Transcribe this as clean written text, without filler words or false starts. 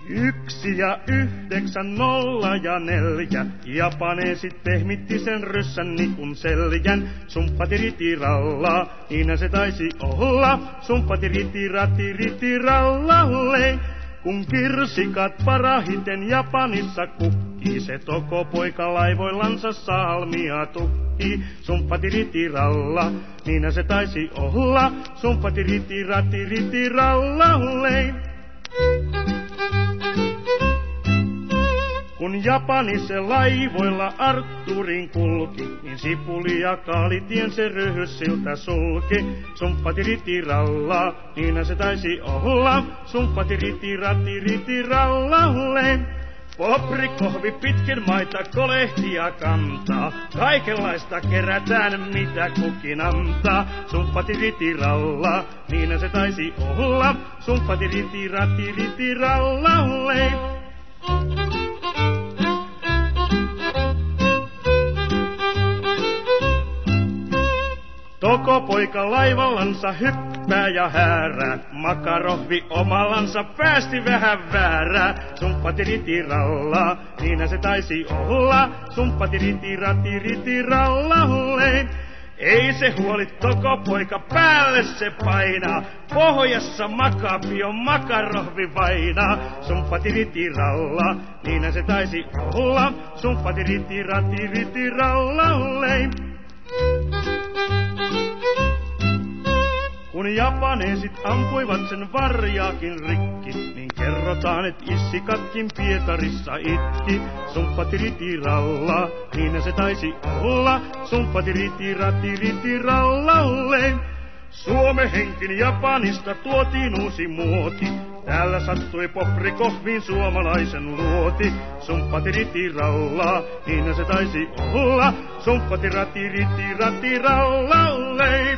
Yksi ja 9, 0 ja 4. Japaneesit pehmitti sen ryssän nikun seljän. Sumppatiritiralla, niinhän se taisi olla. Sumppatiritirallallei. Kun kirsikat parahiten Japanissa kukki, se toko poika laivoillansa salmia tukki. Sumppatiritiralla, niinhän se taisi olla. Sumppatiritirallallei. Kun Japanissa laivoilla Artturin kulki, niin sipuli ja kaalitien se ryhyssiltä sulki. Sumppatiritiralla, niinhän se taisi olla. Sumppatiritirallallei. Poprikohvi pitkin maita kolehtia kantaa. Kaikenlaista kerätään, mitä kukin antaa. Sumppatiritiralla, niinhän se taisi olla. Sumppatiritirallallei. Toko poika laivallansa hyppää ja häärää. Makarohvi omallansa päästi vähän väärää. Sumppatiritiralla, niinhän se taisi olla. Sumppatiritirallallei. Ei se huoli toko poika, päälle se painaa. Pohjassa makapio makarohvi vainaa. Sumppatiritiralla, niinhän se taisi olla. Sumppatiritirallallei. Kun japaneesit ampuivat sen varjaakin rikki, niin kerrotaan, et issikatkin Pietarissa itki. Sumppatiritiralla, niinhän se taisi olla. Sumppatiritirallallei. Suomen henkin Japanista tuotiin uusi muoti. Täällä sattui Poprikohviin suomalaisen luoti. Sumppatiritiralla, niinhän se taisi olla. Sumppatiritirallallei.